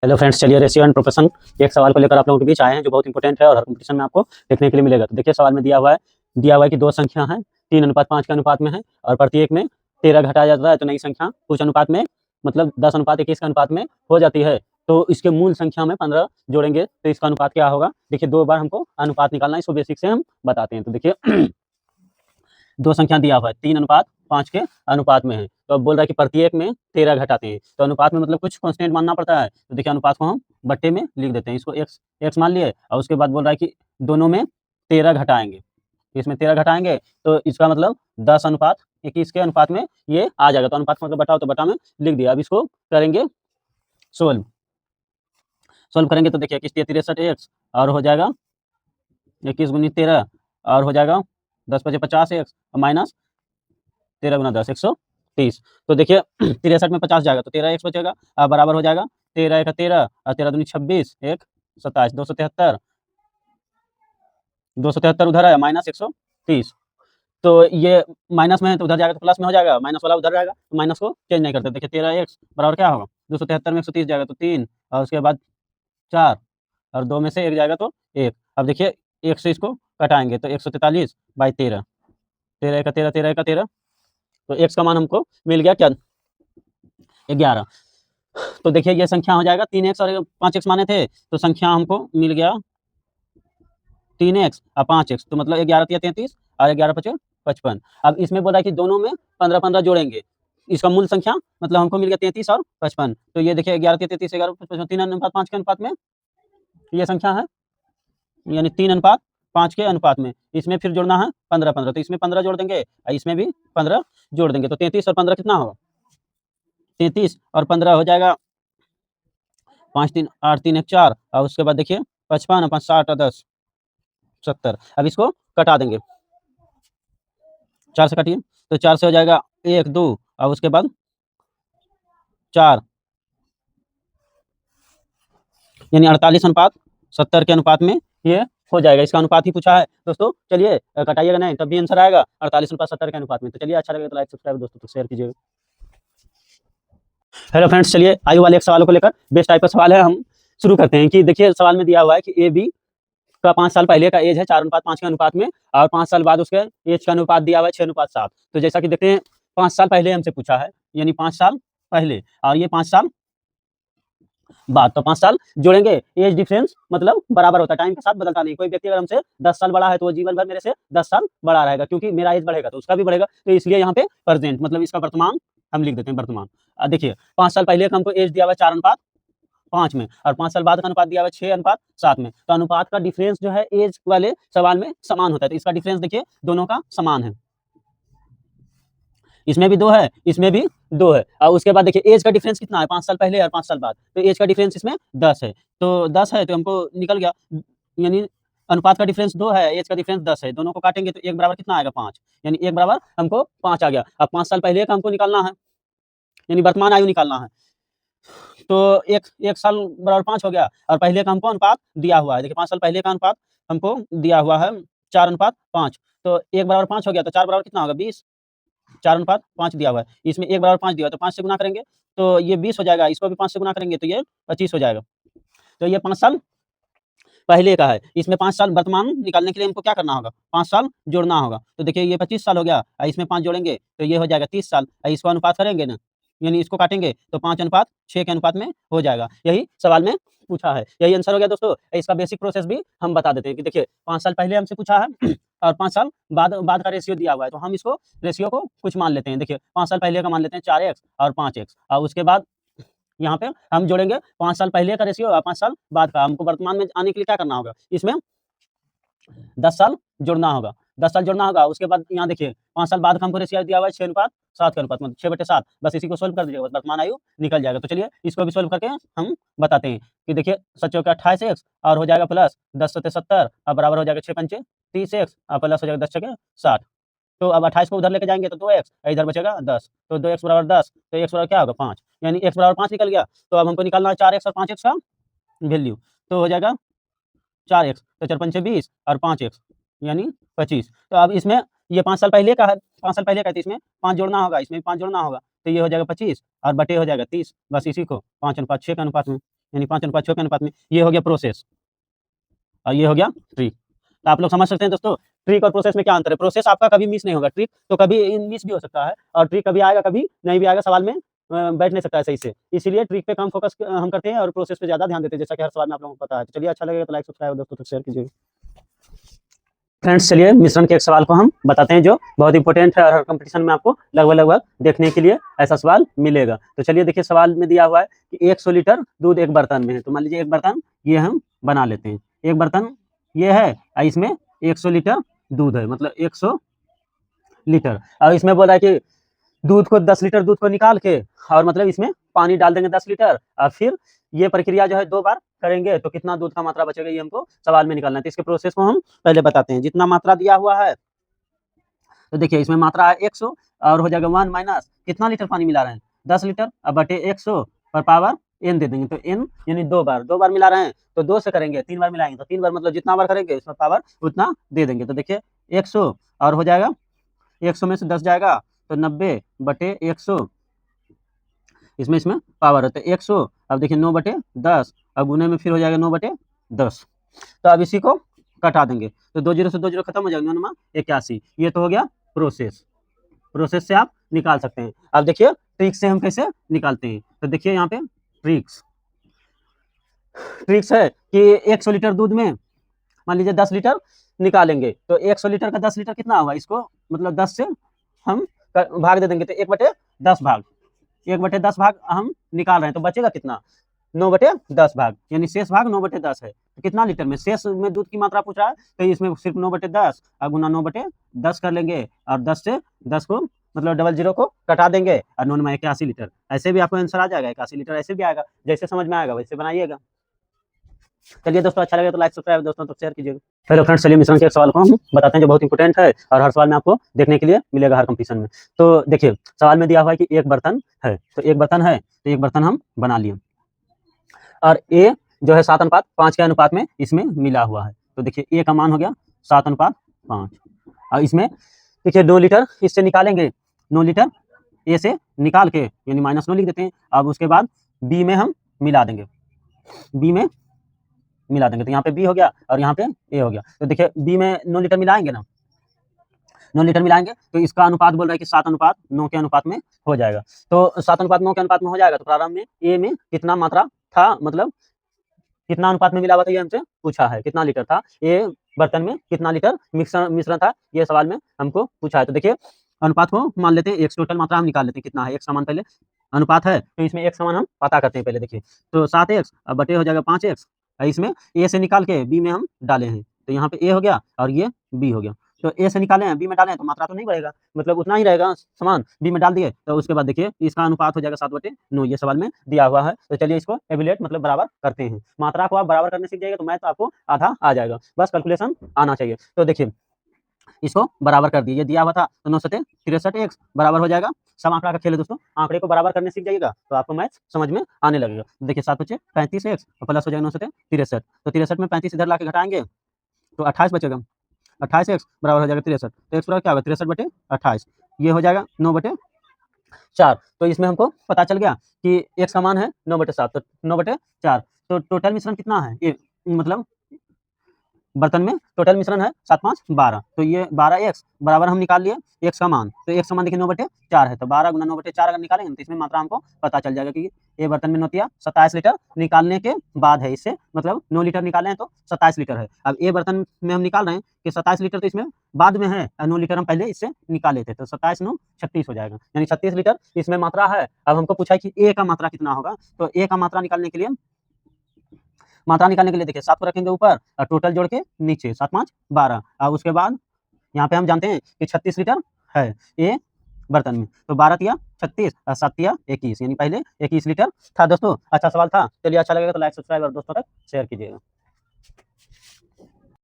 Hello friends, चलिए ratio and proportion एक सवाल को लेकर आप लोगों के बीच आए हैं जो बहुत इंपॉर्टेंट है और हर कंपटीशन में आपको देखने के लिए मिलेगा। तो देखिए सवाल में दिया हुआ है कि दो संख्या है 3:5 के अनुपात में है और प्रत्येक में 13 घटाया जाता है तो नई संख्या कुछ अनुपात में मतलब 10:21 के अनुपात में हो जाती है। तो इसके मूल संख्या में 15 जोड़ेंगे तो इसका अनुपात क्या होगा। देखिए 2 बार हमको अनुपात निकालना है, इसको बेसिक से हम बताते हैं। तो देखिए दो संख्या दिया हुआ है 3:5 के अनुपात में है, तो अब बोल रहा है कि प्रत्येक में 13 घटाते हैं तो अनुपात में मतलब कुछ कांस्टेंट मानना पड़ता है। तो देखिए अनुपात को हम बट्टे में लिख देते हैं, इसको x मान लिए और उसके बाद बोल रहा है कि दोनों में 13 घटाएंगे, इसमें 13 घटाएंगे तो इसका मतलब 10:21 के अनुपात में ये आ जाएगा। तो अनुपात को मतलब बटाओ तो बटा में लिख दिया। अब इसको करेंगे सोल्व करेंगे तो देखिए 63 और हो जाएगा 21 × 13 और हो जाएगा 10 × 50 x माइनस 13 × 10 130। तो देखिए 63 में 50 जाएगा तो 13 x बचेगा और बराबर हो जाएगा 13 × 13 और 13 दूनी 26 1 27 273 उधर है माइनस 130। तो ये माइनस में है तो उधर जाएगा तो प्लस में हो जाएगा, माइनस वाला उधर जाएगा तो माइनस को चेंज नहीं करते। देखिए 13x बराबर क्या होगा 273 में 130 जाएगा तो 3 और उसके बाद 4 और 2 में से 1 जाएगा तो 1। अब देखिए 1 से इसको कटाएंगे तो 143/13 13 का 13 13 का 13 तो x का मान हमको मिल गया क्या 11। तो देखिए ये संख्या हो जाएगा 3x और 5x माने थे तो संख्या हमको मिल गया 3x और 5x तो मतलब 11 × 33 और 11 × 5 55। अब इसमें बोला कि दोनों में 15-15 जोड़ेंगे, इसका मूल संख्या मतलब हमको मिल गया 33 और 55। तो ये देखिए 11 × 33 11 × 55 3:5 के अनुपात में ये संख्या है, यानी 3:5 के अनुपात में इसमें फिर जोड़ना है 15-15 तो इसमें 15 जोड़ देंगे और इसमें भी 15 जोड़ देंगे तो 33 और 15 कितना होगा 33 और 15 हो जाएगा 5 3 8 3 1 4 और उसके बाद देखिए 55 और 5 60 और 10 70। अब इसको कटा देंगे 4 से काटिए तो 4 से हो जाएगा 1 2 और उसके बाद 4 यानी 48:70 के अनुपात में ये हो जाएगा। इसका अनुपात ही पूछा है दोस्तों। चलिए कटाइएगा नहीं तब भी आंसर आएगा 48:70 के अनुपात में। तो चलिए अच्छा लगे तो लाइक सब्सक्राइब दोस्तों तो शेयर कीजिएगा। हेलो फ्रेंड्स, चलिए आयु वाले एक सवालों को लेकर बेस्ट टाइप का सवाल है, हम शुरू करते हैं। कि देखिए सवाल में दिया हुआ है कि ए बी का 5 साल पहले का एज है 4:5 के अनुपात में और 5 साल बाद उसके एज का अनुपात दिया हुआ है 6:7। तो जैसा कि देखते हैं 5 साल पहले हमसे पूछा है, यानी 5 साल पहले और ये 5 साल बाद। तो 5 साल जोड़ेंगे, एज डिफरेंस मतलब बराबर होता है, टाइम के साथ बदलता नहीं। कोई व्यक्ति अगर हमसे 10 साल बड़ा है तो वो जीवन भर मेरे से 10 साल बड़ा रहेगा, क्योंकि मेरा एज बढ़ेगा तो उसका भी बढ़ेगा। तो इसलिए यहाँ पे प्रेजेंट मतलब इसका वर्तमान हम लिख देते हैं वर्तमान। देखिए 5 साल पहले का हमको एज दिया हुआ है 4:5 में और 5 साल बाद का अनुपात दिया हुआ है 6:7 में। तो अनुपात का डिफरेंस जो है एज वाले सवाल में समान होता है, तो इसका डिफरेंस देखिए दोनों का समान है। इसमें भी 2 है, इसमें भी 2 है और उसके बाद देखिए एज का डिफरेंस कितना है 5 साल पहले और 5 साल बाद। तो एज का डिफरेंस इसमें 10 है, तो 10 है तो हमको निकल गया, यानी अनुपात का डिफरेंस 2 है, एज का डिफरेंस 10 है। दोनों को काटेंगे तो 1 बराबर कितना आएगा 5, यानी 1 बराबर हमको 5 आ गया। अब 5 साल पहले का हमको निकालना है, यानी वर्तमान आयु निकालना है। तो 1 साल बराबर 5 हो गया और पहले का हमको अनुपात दिया हुआ है। देखिए 5 साल पहले का अनुपात हमको दिया हुआ है 4:5। तो 1 बराबर 5 हो गया तो 4 बराबर कितना होगा 20, 4:5 दिया हुआ है। इसमें 1 बराबर 5 दिया हुआ है तो 5 से गुना करेंगे तो ये 20 हो जाएगा, इसको भी 5 से गुना करेंगे तो ये 25 हो जाएगा। तो ये 5 साल पहले का है। इसमें 5 साल वर्तमान निकालने के लिए हमको क्या करना होगा 5 साल जोड़ना होगा। तो देखिए ये 25 साल हो गया और इसमें 5 जोड़ेंगे तो ये हो जाएगा 30 साल और इसको अनुपात करेंगे ना, यानी इसको काटेंगे तो 5:6 के अनुपात में हो जाएगा। यही सवाल में पूछा है, यही आंसर हो गया दोस्तों। इसका बेसिक प्रोसेस भी हम बता देते हैं कि देखिए 5 साल पहले हमसे पूछा है और 5 साल बाद का रेशियो दिया हुआ है, तो हम इसको रेशियो को कुछ मान लेते हैं। देखिए 5 साल पहले का मान लेते हैं 4x और 5x और उसके बाद यहाँ पे हम जोड़ेंगे 5 साल पहले का रेशियो और 5 साल बाद का। हमको वर्तमान में आने के लिए क्या करना होगा, इसमें 10 साल जोड़ना होगा, 10 साल जोड़ना होगा। उसके बाद यहाँ देखिए 5 साल बाद का हमको रेशियो दिया हुआ है 6:7 के अनुपात, मतलब 6/7। बस इसी को सोल्व कर दीजिएगा, वर्तमान आयु निकल जाएगा। तो चलिए इसको भी सोल्व करके हम बताते हैं कि देखिए 7 × 28x और हो जाएगा प्लस 10×7 और बराबर हो जाएगा 6×5 30x और प्लस हो जाएगा 10×6 60। तो अब 28 को उधर लेके जाएंगे तो 2x इधर बचेगा 10, तो 2x बराबर 10 तो x बराबर क्या होगा 5, यानी x बराबर 5 निकल गया। तो अब हमको निकालना है 4x और 5x का वैल्यू, तो हो जाएगा 4x तो 4×5 20 और 5x यानी 25। तो अब इसमें ये 5 साल पहले का है, 5 साल पहले का है तो इसमें 5 जोड़ना होगा, इसमें भी 5 जोड़ना होगा तो ये हो जाएगा 25 और बटे हो जाएगा 30। बस इसी को 5:6 के अनुपात में यानी 5:6 के अनुपात में। ये हो गया प्रोसेस और ये हो गया ट्रिक। तो आप लोग समझ सकते हैं दोस्तों, ट्रिक और प्रोसेस में क्या अंतर है। प्रोसेस आपका कभी मिस नहीं होगा, ट्रिक तो कभी मिस भी हो सकता है और ट्रिक कभी आएगा कभी नहीं भी आएगा, सवाल में बैठ नहीं सकता है सही से। इसीलिए ट्रिक पे कम फोकस हम करते हैं और प्रोसेस पे ज़्यादा ध्यान देते हैं, जैसा कि हर सवाल में आप लोगों को पता है। तो चलिए, अच्छा लगेगा तो लाइक सब्सक्राइब दोस्तों तक शेयर कीजिए। फ्रेंड्स, चलिए मिश्रण के एक सवाल को हम बताते हैं जो बहुत इंपॉर्टेंट है और हर कंपटीशन में आपको लगभग देखने के लिए ऐसा सवाल मिलेगा। तो चलिए देखिए, सवाल में दिया हुआ है कि 100 लीटर दूध एक बर्तन में है। तो मान लीजिए एक बर्तन ये हम बना लेते हैं, एक बर्तन ये है और इसमें 100 लीटर दूध है, मतलब 100 लीटर। और इसमें बोला है कि दूध को 10 लीटर दूध को निकाल के और मतलब इसमें पानी डाल देंगे 10 लीटर और फिर ये प्रक्रिया जो है 2 बार करेंगे तो कितना दूध का मात्रा बचेगा, ये हमको सवाल में निकालना है। तो इसके प्रोसेस को हम पहले बताते हैं। जितना मात्रा दिया हुआ है तो देखिए इसमें मात्रा है 100 और हो जाएगा 1 माइनस कितना लीटर पानी मिला रहे हैं, 10 लीटर, अब बटे 100 पर पावर n दे देंगे। तो n यानी 2 बार मिला रहे हैं तो 2 से करेंगे, 3 बार मिलाएंगे तो 3 बार, मतलब जितना बार करेंगे इसमें पावर उतना दे देंगे। तो देखिए 100 और हो जाएगा 100 में से 10 जाएगा तो 90 बटे 100, इसमें पावर है तो 100। अब देखिए 9 बटे 10, अब गुने में फिर हो जाएगा 9 बटे 10। तो अब इसी को कटा देंगे तो 2 जीरो से 2 जीरो खत्म हो जाएगा, 9 81। ये तो हो गया प्रोसेस। प्रोसेस से आप निकाल सकते हैं। अब देखिए ट्रिक से हम कैसे निकालते हैं। तो देखिए यहाँ पे ट्रिक्स है कि 100 लीटर दूध में मान लीजिए 10 लीटर निकालेंगे तो 100 लीटर का 10 लीटर कितना होगा, इसको मतलब 10 से हम भाग दे देंगे तो 1/10 भाग, 1/10 भाग हम निकाल रहे हैं तो बचेगा कितना, 9/10 भाग, यानी शेष भाग 9/10 है। तो कितना लीटर में, शेष में दूध की मात्रा पूछ रहा है तो इसमें सिर्फ 9/10 और गुना 9/10 कर लेंगे और 10 से 10 को मतलब 00 को कटा देंगे और 9 में 81 लीटर। ऐसे भी आपको आंसर आ जाएगा, 81 लीटर ऐसे भी आएगा, जैसे समझ में आएगा वैसे बनाइएगा। चलिए दोस्तों, अच्छा लगे तो लाइक सब्सक्राइब दोस्तों तक शेयर कीजिएगा। हेलो फ्रेंड्स, चलिए मिश्रण के एक सवाल को हम बताते हैं जो बहुत इंपॉर्टेंट है और हर सवाल में आपको देखने के लिए मिलेगा हर कंपटीशन में। तो देखिए सवाल में दिया हुआ है कि एक बर्तन है, तो एक बर्तन है तो एक बर्तन हम बना लिए और ए जो है 7:5 के अनुपात में इसमें मिला हुआ है। तो देखिए ए का मान हो गया 7:5 और इसमें देखिए 2 लीटर इससे निकालेंगे, 9 लीटर ए से निकाल के यानी -9 लिख देते हैं। अब उसके बाद बी में हम मिला देंगे, बी में मिला देंगे तो यहाँ पे बी हो गया और यहाँ पे ए हो गया। तो देखिए बी में 9 लीटर मिलाएंगे ना, 9 लीटर मिलाएंगे तो इसका अनुपात बोल रहा है कि 7:9 के अनुपात में हो जाएगा। तो 7:9 के अनुपात में हो जाएगा तो प्रारंभ में ए में कितना मात्रा था, मतलब कितना अनुपात में मिला हुआ था ये हमसे पूछा है, कितना लीटर था ए बर्तन में, कितना लीटर मिश्रण था, ये सवाल में हमको पूछा है। तो देखिए अनुपात को मान लेते हैं, एक टोटल मात्रा हम निकाल लेते हैं कितना है, एक समान पहले अनुपात है तो इसमें एक समान हम पता करते हैं पहले। देखिए तो 7x अब बटे हो जाएगा 5x, इसमें ए से निकाल के बी में हम डाले हैं तो यहाँ पे ए हो गया और ये बी हो गया। तो ए से निकाले हैं बी में डाले हैं तो मात्रा तो नहीं बढ़ेगा, मतलब उतना ही रहेगा समान, बी में डाल दिए तो उसके बाद देखिए इसका अनुपात हो जाएगा 7/9, ये सवाल में दिया हुआ है। तो चलिए इसको एवलेट मतलब बराबर करते हैं। मात्रा को आप बराबर करने सीख जाइएगा तो मैथ आपको आधा आ जाएगा, बस कैलकुलेशन आना चाहिए। तो देखिए इसको बराबर कर दिए, ये दिया हुआ था तो 9×63x बराबर हो जाएगा। सब आंकड़ा का खेल है दोस्तों, आंकड़े को बराबर करने सीख जाइएगा तो आपको मैथ समझ में आने लगेगा। देखिए 7×35x और प्लस हो जाएगा 9×63, तो 63 में 35 इधर लाके घटाएंगे तो 28 बचेगा, 28x बराबर हो जाएगा 63, तो x बराबर क्या होगा 63/28, ये हो जाएगा 9/4। तो इसमें हमको पता चल गया कि x का मान है 9/7, तो 9/4। तो टोटल मिश्रण कितना है, ये मतलब बर्तन में टोटल मिश्रण है 7×5 12, तो ये 12x बराबर हम निकाल लिए x का मान, तो x का मान देखिए 9/4 है तो 12 गुना 9/4 अगर निकालेंगे तो इसमें मात्रा हमको पता चल जाएगा कि ये बर्तन में 27 लीटर निकालने के बाद है, इससे मतलब 9 लीटर निकाले हैं तो 27 लीटर है। अब ये बर्तन में हम निकाल रहे हैं कि 27 लीटर तो इसमें बाद में है और 9 लीटर हम पहले इससे निकाले थे, तो 27×9 36 हो जाएगा, यानी 36 लीटर इसमें मात्रा है। अब हमको पूछा है कि ए का मात्रा कितना होगा, तो ए का मात्रा निकालने के देखिए 7 को रखेंगे ऊपर और टोटल जोड़ के नीचे 7×5 12 और उसके बाद यहाँ पे हम जानते हैं कि 36 लीटर है ये बर्तन में, तो 12×3 36 और 7×3 21, यानी पहले 21 लीटर था दोस्तों। अच्छा सवाल था, चलिए अच्छा लगेगा तो लाइक सब्सक्राइब और दोस्तों तक शेयर कीजिएगा।